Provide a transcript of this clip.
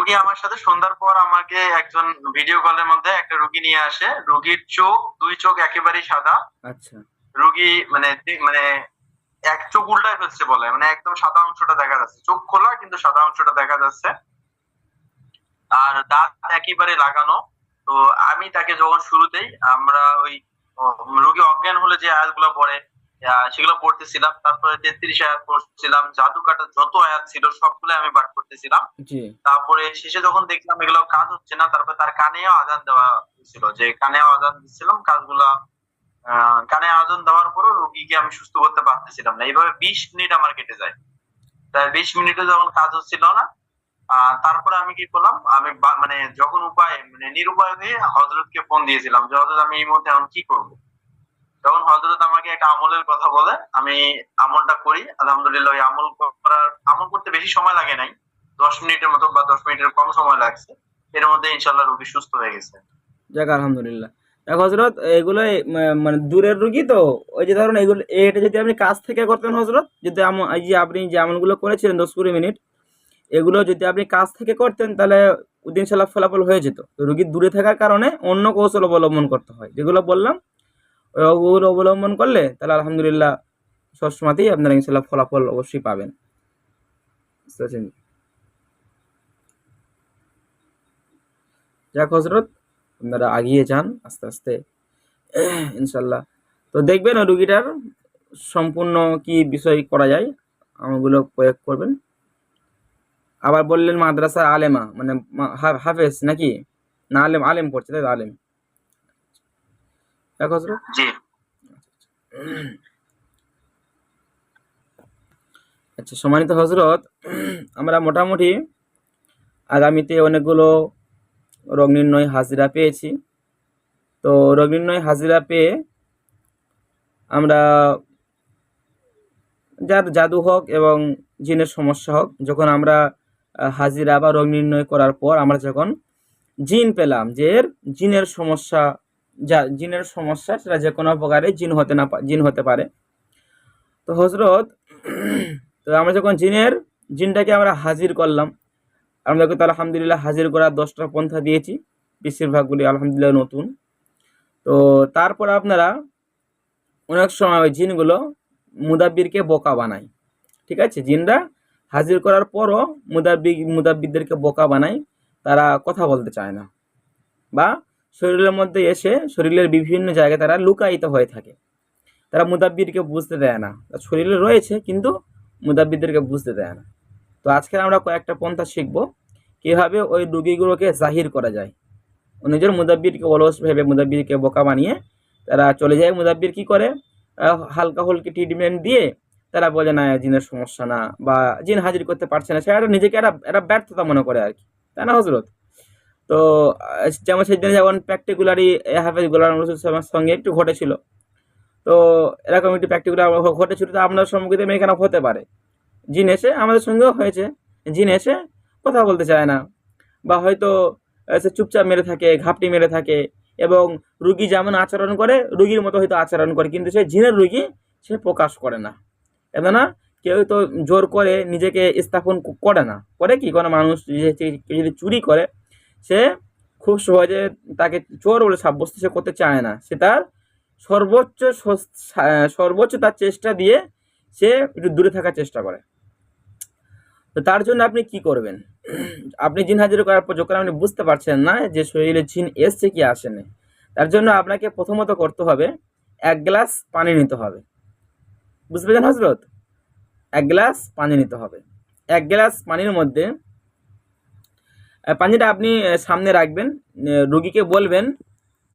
রুগী আমার সাথে সন্ধ্যার পর আমাকে একজন ভিডিও কলের মধ্যে একটা রুগী নিয়ে আসে। রুগীর চোখ, দুই চোখ একেবারেই সাদা। আচ্ছা রুগী মানে এক চোখ উল্টায় ফেলছে বলে, মানে একদম সাদা অংশটা দেখা যাচ্ছে, চোখ খোলা কিন্তু সাদা অংশটা দেখা যাচ্ছে, আর দাঁত একেবারে লাগানো। তো আমি তাকে যখন শুরুতেই আমরা ওই রোগী অজ্ঞান হলে যে আয়াতগুলো পড়ে সেগুলো পড়তেছিলাম, তারপরে 33 আয়াত পড়ছিলাম, জাদু কাটার যত আয়াত ছিল সবগুলো আমি পাঠ করতেছিলাম। জি তারপরে শেষে যখন দেখলাম এগুলো কাজ হচ্ছে না, তারপরে তার কানেও আজান দেওয়া হয়েছিল, যে কানেও আজান দিচ্ছিলাম, কাজগুলা কানে আজান দেওয়ার পরও রোগীকে আমি সুস্থ করতে পারতেছিলাম না। এইভাবে 20 মিনিট আমার কেটে যায়। তাই 20 মিনিটে যখন কাজ হচ্ছিল না, তারপরে আমি কি করলাম, আমি মানে যখন উপায় মানে নিরুপায় হয়ে হযরতকে ফোন দিয়েছিলাম যে হযরত আমি এই মুহূর্তে এখন কি করব। তখন হযরত আমাকে একটা আমলের কথা বলে, আমি আমলটা করি। আলহামদুলিল্লাহ ওই আমল করতে বেশি সময় লাগে নাই, 10 মিনিটের মতো বা 10 মিনিটের কম সময় লাগছে। এর মধ্যে ইনশাআল্লাহ রোগী সুস্থ হয়ে গেছে। যাক আলহামদুলিল্লাহ। দেখো হজরত, এগুলো মানে দূরের রুগী তো, ওই যে ধরুন এগুলো, এটা যদি আপনি কাছ থেকে করতেন হজরত, যদি এই যে আপনি যে আমলগুলো করেছিলেন 10-20 মিনিট, এগুলো যদি আপনি কাছ থেকে করতেন তাহলে ইনশাল্লাহ ফলাফল হয়ে যেত। তো রুগী দূরে থাকার কারণে অন্য কৌশল অবলম্বন করতে হয়, যেগুলো বললাম ওগুলো অবলম্বন করলে তাহলে আলহামদুলিল্লাহ সবসময়তেই আপনারা ইনশাল্লাহ ফলাফল অবশ্যই পাবেন। বুঝতে পারছেন? যাক হজরত, আপনারা আগিয়ে যান আস্তে আস্তে ইনশাল্লাহ। তো দেখবেন ওই রুগীটার সম্পূর্ণ কি বিষয় করা যায়, আমগুলো প্রয়োগ করবেন। আবার বললেন মাদ্রাসা আলেমা, মানে হাফেজ নাকি? না আলেম, আলেম পড়ছে তাই তো? আলেম। দেখো হজরত, জি আচ্ছা সম্মানিত হজরত, আমরা মোটামুটি আগামীতে অনেকগুলো রোগ নির্ণয় হাজিরা পেয়েছি। তো রোগ নির্ণয় হাজিরা পেয়ে আমরা যার জাদু হোক এবং জিনের সমস্যা হোক, যখন আমরা হাজিরা বা রোগ নির্ণয় করার পর আমরা যখন জিন পেলাম, যে এর জিনের সমস্যা, যা জিনের সমস্যা সেটা যে কোনো প্রকারে জিন হতে পারে। তো হজরত, তো আমরা যখন জিনটাকে আমরা হাজির করলাম, আমরা তো আলহামদুলিল্লাহ হাজির করার 10টা পন্থা দিয়েছি, বেশিরভাগগুলি আলহামদুলিল্লাহ নতুন। তো তারপর আপনারা অনেক সময় ওই জিনগুলো মুদাব্বিরকে বোকা বানায়। ঠিক আছে, জিনরা হাজির করার পরও মুদাব্বিরদেরকে বোকা বানায়, তারা কথা বলতে চায় না, বা শরীরের মধ্যে এসে শরীরের বিভিন্ন জায়গায় তারা লুকায়িত হয়ে থাকে, তারা মুদাব্বিরকে বুঝতে দেয় না, শরীরে রয়েছে কিন্তু মুদাব্বিরদেরকে বুঝতে দেয় না। তো আজকে আমরা কয়েকটা পন্থা শিখব কিভাবে ওই রুগীগুলোকে জাহির করা যায়। নিজের মুদাব্বিরকে অলস ভেবে মুদাব্বিরকে বোকা বানিয়ে তারা চলে যায়। মুদাব্বির কি করে, হালকা হুলকি ট্রিটমেন্ট দিয়ে তারা বলে না জিনের সমস্যা না, বা জিন হাজির করতে পারছে না, সেটা নিজেকে একটা ব্যর্থতা মনে করে আর কি, তাই না হজরত? তো যেমন সেদিন যেমন প্র্যাকটিকুলারই হাফেজ গোলাম রসুল সাল্লামের সঙ্গে একটু ঘটেছিল। তো এরকম একটি প্র্যাকটিকুলার ঘটেছিল, তো আপনার সম্মুখীন এখানে হতে পারে। জিন এসে আমাদের সঙ্গেও হয়েছে, জিন এসে কথা বলতে চায় না, বা হয়তো সে চুপচাপ মেরে থাকে, ঘাপটি মেরে থাকে, এবং রুগী যেমন আচরণ করে রুগীর মতো হয়তো আচরণ করে, কিন্তু সে জিনের রুগী, সে প্রকাশ করে না। এমন না, কেউ তো জোর করে নিজেকে স্থাপন করে না, করে কি কোনো মানুষ কেউ যদি চুরি করে, সে খুব সহজে তাকে চোর বলে সাব্যস্ত সে করতে চায় না, সে তার সর্বোচ্চ তার চেষ্টা দিয়ে সে একটু দূরে থাকার চেষ্টা করে। তো তার জন্য আপনি কি করবেন, আপনি জিন হাজির করার পর যখন আপনি বুঝতে পারছেন না যে শরীরে জিন এসছে কি আসেনি, তার জন্য আপনাকে প্রথমত করতে হবে 1 গ্লাস পানি নিতে হবে। বুঝতে পেরেছেন হজরত? 1 গ্লাস পানি নিতে হবে। 1 গ্লাস পানির মধ্যে পানিটা আপনি সামনে রাখবেন, রুগীকে বলবেন